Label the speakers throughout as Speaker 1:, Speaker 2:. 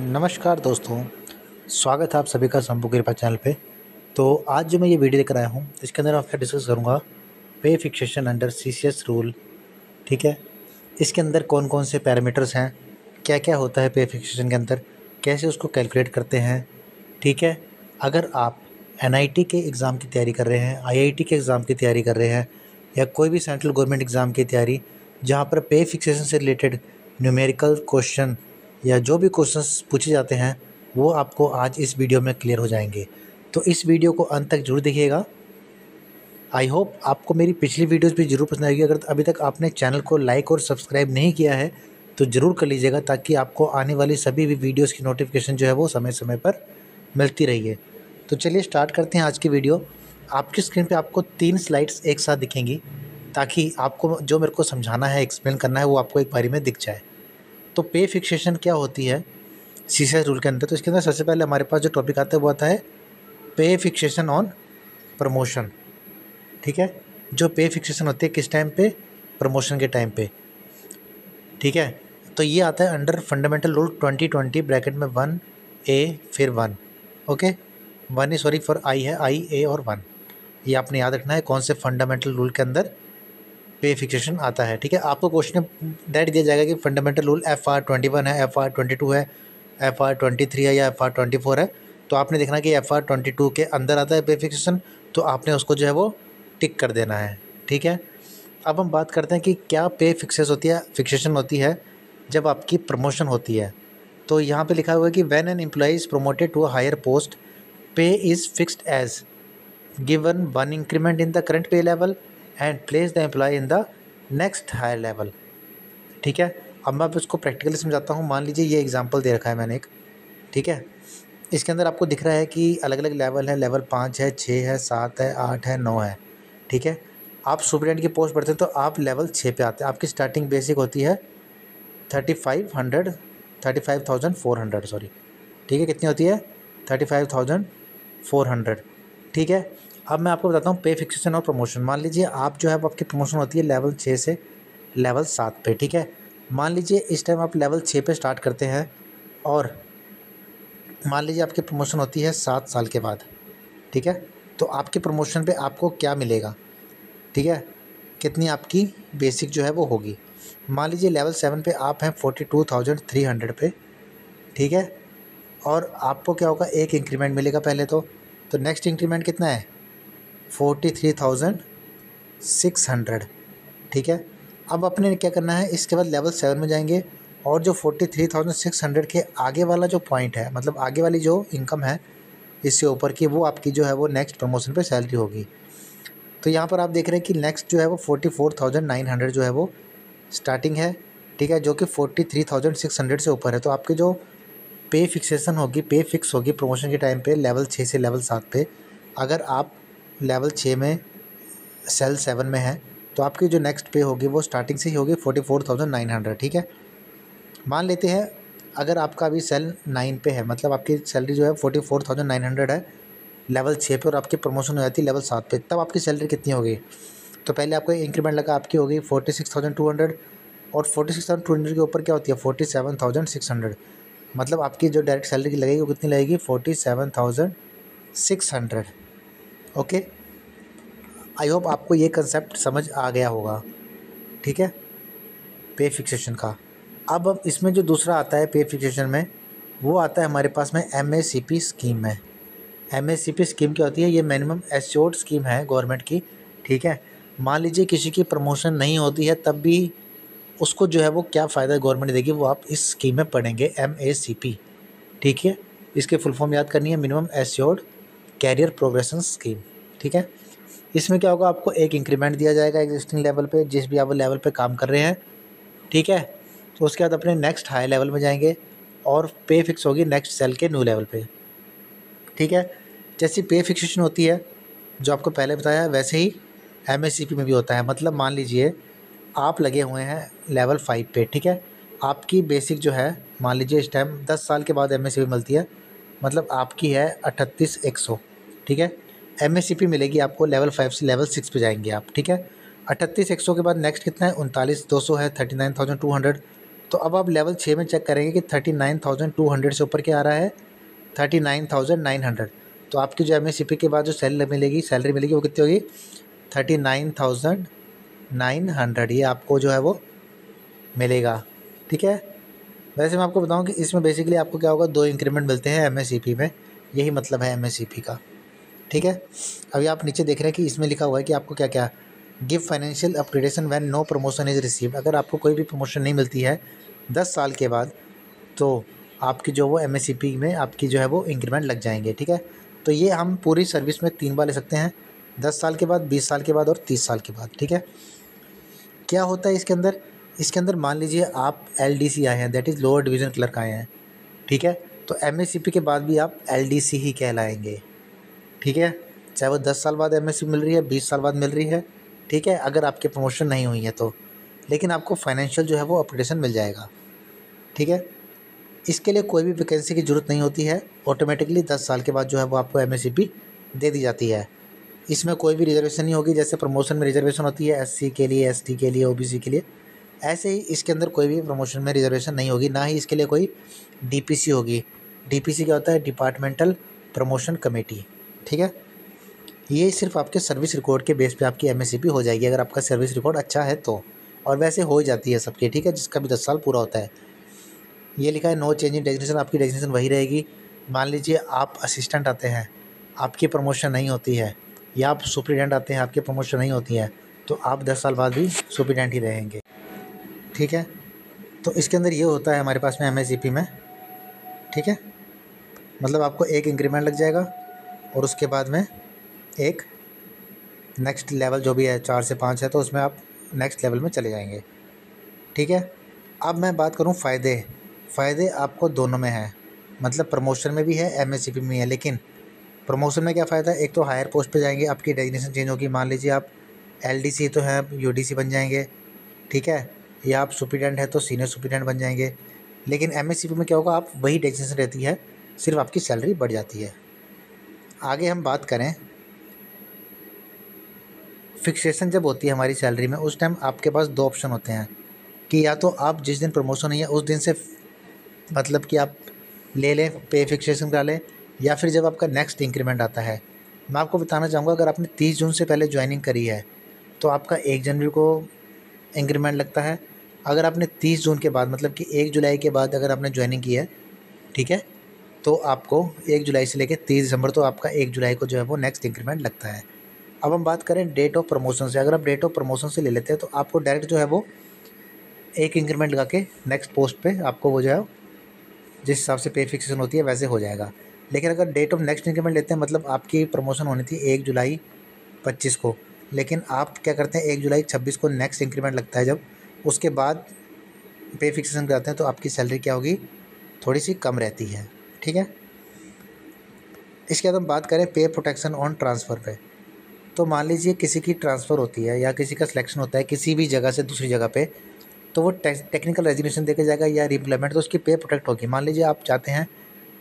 Speaker 1: नमस्कार दोस्तों, स्वागत है आप सभी का शंभू कृपा चैनल पे। तो आज जो मैं ये वीडियो लेकर आया हूँ, इसके अंदर आपसे डिस्कस करूँगा पे फिक्सेशन अंडर सीसीएस रूल। ठीक है, इसके अंदर कौन कौन से पैरामीटर्स हैं, क्या क्या होता है पे फिक्सेशन के अंदर, कैसे उसको कैलकुलेट करते हैं। ठीक है, अगर आप एनआईटी के एग्ज़ाम की तैयारी कर रहे हैं, आईआईटी के एग्ज़ाम की तैयारी कर रहे हैं, या कोई भी सेंट्रल गवर्नमेंट एग्ज़ाम की तैयारी जहाँ पर पे फिक्सेशन से रिलेटेड न्यूमेरिकल क्वेश्चन या जो भी क्वेश्चंस पूछे जाते हैं वो आपको आज इस वीडियो में क्लियर हो जाएंगे। तो इस वीडियो को अंत तक जरूर देखिएगा। आई होप आपको मेरी पिछली वीडियोस भी ज़रूर पसंद आएगी। अगर अभी तक आपने चैनल को लाइक और सब्सक्राइब नहीं किया है तो ज़रूर कर लीजिएगा, ताकि आपको आने वाली सभी भी वीडियोस की नोटिफिकेशन जो है वो समय समय पर मिलती रही है। तो चलिए स्टार्ट करते हैं आज की वीडियो। आपकी स्क्रीन पे आपको 3 स्लाइड्स एक साथ दिखेंगी, ताकि आपको जो मेरे को समझाना है, एक्सप्लेन करना है, वो आपको एक बारी में दिख जाए। तो पे फिक्सेशन क्या होती है सीसीएस रूल के अंदर? तो इसके अंदर सबसे पहले हमारे पास जो टॉपिक आता है वो आता है पे फिक्सेशन ऑन प्रमोशन। ठीक है, जो पे फिक्सेशन होती है किस टाइम पे? प्रमोशन के टाइम पे। ठीक है, तो ये आता है अंडर फंडामेंटल रूल 2020 ब्रैकेट में 1A फिर 1। Okay, 1 A sorry for I है, आई ए और 1। ये आपने याद रखना है कौन से फंडामेंटल रूल के अंदर पे फिक्सेशन आता है। ठीक है, आपको क्वेश्चन डायरेक्ट दिया जाएगा कि फंडामेंटल रूल FR21 है, FR22 है, FR23 है या FR24 है। तो आपने देखना कि FR22 के अंदर आता है पे फिक्सेशन, तो आपने उसको जो है वो टिक कर देना है। ठीक है, अब हम बात करते हैं कि क्या पे फिक्सेशन होती है जब आपकी प्रमोशन होती है। तो यहाँ पे लिखा हुआ है कि when an employee is promoted to a higher post, pay is fixed as given 1 increment in the current pay level and place the employee in the next higher level. ठीक है, अब मैं आप इसको प्रैक्टिकली समझाता हूँ। मान लीजिए ये एग्जांपल दे रखा है मैंने एक। ठीक है, इसके अंदर आपको दिख रहा है कि अलग अलग लेवल है, लेवल 5 है, 6 है, 7 है, 8 है, 9 है। ठीक है, आप सुपरिटेंडेंट की पोस्ट पढ़ते हैं तो आप लेवल 6 पे आते हैं। आपकी स्टार्टिंग बेसिक होती है 35,400 सॉरी। ठीक है, कितनी होती है? 35,400। ठीक है, अब मैं आपको बताता हूँ पे फिक्सेशन और प्रमोशन। मान लीजिए आप जो है आपकी प्रमोशन होती है लेवल 6 से लेवल 7 पे। ठीक है, मान लीजिए इस टाइम आप लेवल 6 पे स्टार्ट करते हैं और मान लीजिए आपकी प्रमोशन होती है 7 साल के बाद। ठीक है, तो आपके प्रमोशन पे आपको क्या मिलेगा? ठीक है, कितनी आपकी बेसिक जो है वो होगी? मान लीजिए लेवल 7 पे आप हैं 42,300 पे। ठीक है, और आपको क्या होगा? एक इंक्रीमेंट मिलेगा पहले तो नेक्स्ट इंक्रीमेंट कितना है? 43,600। ठीक है, अब अपने क्या करना है? इसके बाद लेवल 7 में जाएंगे और जो 43,600 के आगे वाला जो पॉइंट है, मतलब आगे वाली जो इनकम है इससे ऊपर की, वो आपकी जो है वो नेक्स्ट प्रमोशन पे सैलरी होगी। तो यहाँ पर आप देख रहे हैं कि नेक्स्ट जो है वो 44,900 जो है वो स्टार्टिंग है। ठीक है, जो कि 43,600 से ऊपर है। तो आपके जो पे फिक्सेशन होगी, पे फिक्स होगी प्रमोशन के टाइम पे लेवल 6 से लेवल 7 पे। अगर आप लेवल 6 में सेल 7 में है तो आपकी जो नेक्स्ट पे होगी वो स्टार्टिंग से ही होगी 44,900। ठीक है, मान लेते हैं अगर आपका अभी सेल 9 पे है, मतलब आपकी सैलरी जो है 44,900 है लेवल 6 पे, और आपकी प्रमोशन हो जाती है लेवल 7 पे, तब आपकी सैलरी कितनी होगी? तो पहले आपको इंक्रीमेंट लगा, आपकी होगी 46,200, और 46,200 के ऊपर क्या होती है? 47,600। मतलब आपकी जो डायरेक्ट सैलरी की लगेगी वो कितनी लगेगी? 47,600। ओके, आई होप आपको ये कंसेप्ट समझ आ गया होगा। ठीक है, पे फिक्सेशन का। अब इसमें जो दूसरा आता है पे फिक्सेशन में, वो आता है हमारे पास में MACP स्कीम में। MACP स्कीम क्या होती है? ये मिनिमम एश्योर्ड स्कीम है गवर्नमेंट की। ठीक है, मान लीजिए किसी की प्रमोशन नहीं होती है तब भी उसको जो है वो क्या फ़ायदा गवर्नमेंट देगी, वो आप इस स्कीम में पढ़ेंगे, MACP। ठीक है, इसके फुल फॉर्म याद करनी है, minimum assured career progression scheme. ठीक है, इसमें क्या होगा? आपको एक इंक्रीमेंट दिया जाएगा एग्जिस्टिंग लेवल पे, जिस भी आप लेवल पे काम कर रहे हैं। ठीक है, तो उसके बाद अपने नेक्स्ट हाई लेवल में जाएंगे और पे फिक्स होगी नेक्स्ट सेल के न्यू लेवल पे। ठीक है, जैसी पे फिक्सेशन होती है जो आपको पहले बताया है, वैसे ही MACP में भी होता है। मतलब मान लीजिए आप लगे हुए हैं लेवल 5 पे। ठीक है, आपकी बेसिक जो है, मान लीजिए इस टाइम 10 साल के बाद MACP मिलती है, मतलब आपकी है 38,100। ठीक है, MACP मिलेगी आपको लेवल 5 से लेवल 6 पे जाएंगे आप। ठीक है, 38,100 के बाद नेक्स्ट कितना है? 39,200 है, 39,200। तो अब आप लेवल 6 में चेक करेंगे कि 39,200 से ऊपर क्या आ रहा है, 39,900। तो आपकी जो MSCP के बाद जो सैलरी मिलेगी वो कितनी होगी, 39,900। ये आपको जो है वो मिलेगा, ठीक है। वैसे मैं आपको बताऊं कि इसमें बेसिकली आपको क्या होगा, 2 इंक्रीमेंट मिलते हैं MSCP में, यही मतलब है MSCP का, ठीक है। अभी आप नीचे देख रहे हैं कि इसमें लिखा हुआ है कि आपको क्या क्या, give financial upgradation when no promotion is received. अगर आपको कोई भी प्रमोशन नहीं मिलती है 10 साल के बाद, तो आपकी जो वो MSCP में आपकी जो है वो इंक्रीमेंट लग जाएंगे, ठीक है। तो ये हम पूरी सर्विस में 3 बार ले सकते हैं, 10 साल के बाद, 20 साल के बाद और 30 साल के बाद, ठीक है। क्या होता है इसके अंदर मान लीजिए आप LDC आए हैं, that is lower division clerk आए हैं, ठीक है। तो MSCP के बाद भी आप LDC ही कहलाएंगे, ठीक है। चाहे वो 10 साल बाद MSCP मिल रही है, 20 साल बाद मिल रही है, ठीक है, अगर आपकी प्रमोशन नहीं हुई है तो। लेकिन आपको फाइनेंशियल जो है वो अपग्रेडेशन मिल जाएगा, ठीक है। इसके लिए कोई भी वैकेंसी की ज़रूरत नहीं होती है, ऑटोमेटिकली 10 साल के बाद जो है वो आपको MSCP दे दी जाती है। इसमें कोई भी रिजर्वेशन नहीं होगी, जैसे प्रमोशन में रिजर्वेशन होती है SC के लिए, ST के लिए, OBC के लिए, ऐसे ही इसके अंदर कोई भी प्रमोशन में रिजर्वेशन नहीं होगी, ना ही इसके लिए कोई DPC होगी। DPC क्या होता है, डिपार्टमेंटल प्रमोशन कमेटी, ठीक है। ये सिर्फ आपके सर्विस रिकॉर्ड के बेस पे आपकी MSCP हो जाएगी, अगर आपका सर्विस रिकॉर्ड अच्छा है तो, और वैसे हो ही जाती है सबके, ठीक है, जिसका भी 10 साल पूरा होता है। ये लिखा है नो चेंज इन डेजिग्नेशन, आपकी डेजिग्नेशन वही रहेगी। मान लीजिए आप असिस्टेंट आते हैं, आपकी प्रमोशन नहीं होती है, या आप सुपरिटेंडेंट आते हैं, आपकी प्रमोशन नहीं होती है, तो आप 10 साल बाद भी सुपरिटेंडेंट ही रहेंगे, ठीक है। तो इसके अंदर ये होता है हमारे पास में MSCP में, ठीक है। मतलब आपको एक इंक्रीमेंट लग जाएगा और उसके बाद में एक नेक्स्ट लेवल जो भी है, 4 से 5 है, तो उसमें आप नेक्स्ट लेवल में चले जाएंगे, ठीक है। अब मैं बात करूं फ़ायदे आपको दोनों में है, मतलब प्रमोशन में भी है, MSCP में है। लेकिन प्रमोशन में क्या फ़ायदा है, एक तो हायर पोस्ट पे जाएंगे, आपकी डेजिग्नेशन चेंज होगी। मान लीजिए आप LDC तो हैं, UDC बन जाएंगे, ठीक है, या आप सुपरिटेंडेंट है तो सीनियर सुपरिटेंडेंट बन जाएंगे। लेकिन MSCP में क्या होगा, आप वही डेजिग्नेशन रहती है, सिर्फ आपकी सैलरी बढ़ जाती है। आगे हम बात करें, फिक्सेशन जब होती है हमारी सैलरी में, उस टाइम आपके पास 2 ऑप्शन होते हैं कि या तो आप जिस दिन प्रमोशन हुई है उस दिन से मतलब कि आप ले लें, पे फिक्सेशन करा लें, या फिर जब आपका नेक्स्ट इंक्रीमेंट आता है। मैं आपको बताना चाहूँगा, अगर आपने 30 जून से पहले ज्वाइनिंग करी है तो आपका 1 जनवरी को इंक्रीमेंट लगता है। अगर आपने 30 जून के बाद, मतलब कि 1 जुलाई के बाद अगर आपने ज्वाइनिंग की है, ठीक है, तो आपको 1 जुलाई से लेकर 30 दिसंबर, तो आपका 1 जुलाई को जो है वो नेक्स्ट इंक्रीमेंट लगता है। अब हम बात करें डेट ऑफ प्रमोशन से, अगर आप डेट ऑफ प्रमोशन से ले लेते हैं तो आपको डायरेक्ट जो है वो एक इंक्रीमेंट लगा के नेक्स्ट पोस्ट पे आपको वो जो है जिस हिसाब से पे फिक्सेशन होती है वैसे हो जाएगा। लेकिन अगर डेट ऑफ नेक्स्ट इंक्रीमेंट लेते हैं, मतलब आपकी प्रमोशन होनी थी 1 जुलाई 25 को, लेकिन आप क्या करते हैं 1 जुलाई 26 को नेक्स्ट इंक्रीमेंट लगता है, जब उसके बाद पे फिक्सेशन कराते हैं तो आपकी सैलरी क्या होगी, थोड़ी सी कम रहती है, ठीक है। इसके बाद हम बात करें पे प्रोटेक्शन ऑन ट्रांसफ़र पे। तो मान लीजिए किसी की ट्रांसफ़र होती है या किसी का सिलेक्शन होता है किसी भी जगह से दूसरी जगह पे, तो वो टेक्निकल रेजिग्नेशन देके जाएगा या रिप्लेसमेंट, तो उसकी पे प्रोटेक्ट होगी। मान लीजिए आप चाहते हैं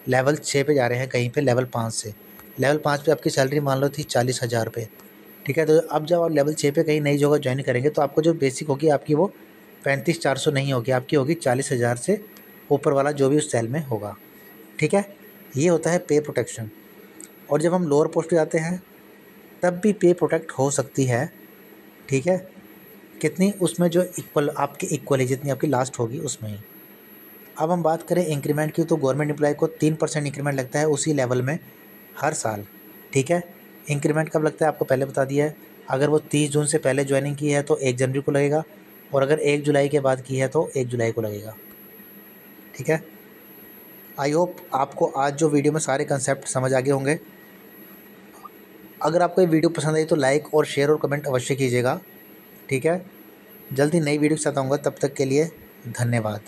Speaker 1: लेवल 6 पे जा रहे हैं कहीं पे लेवल 5 से, लेवल 5 पे आपकी सैलरी मान लो थी 40,000 रुपये, ठीक है। तो अब जब आप लेवल 6 पे कहीं नई जगह ज्वाइन करेंगे तो आपको जो बेसिक होगी आपकी वो 35,400 नहीं होगी, आपकी होगी 40,000 से ऊपर वाला जो भी उस सेल में होगा, ठीक है। ये होता है पे प्रोटेक्शन। और जब हम लोअर पोस्ट पे जाते हैं तब भी पे प्रोटेक्ट हो सकती है, ठीक है। कितनी, उसमें जो इक्वल आपकी इक्वल है, जितनी आपकी लास्ट होगी उसमें ही। अब हम बात करें इंक्रीमेंट की, तो गवर्नमेंट एम्प्लॉय को 3% इंक्रीमेंट लगता है उसी लेवल में हर साल, ठीक है। इंक्रीमेंट कब लगता है आपको पहले बता दिया है, अगर वो 30 जून से पहले ज्वाइनिंग की है तो 1 जनवरी को लगेगा, और अगर 1 जुलाई के बाद की है तो 1 जुलाई को लगेगा, ठीक है। आई होप आपको आज जो वीडियो में सारे कंसेप्ट समझ आ गए होंगे। अगर आपको ये वीडियो पसंद आई तो लाइक और शेयर और कमेंट अवश्य कीजिएगा, ठीक है। जल्दी नई वीडियो के साथ आऊँगा, तब तक के लिए धन्यवाद।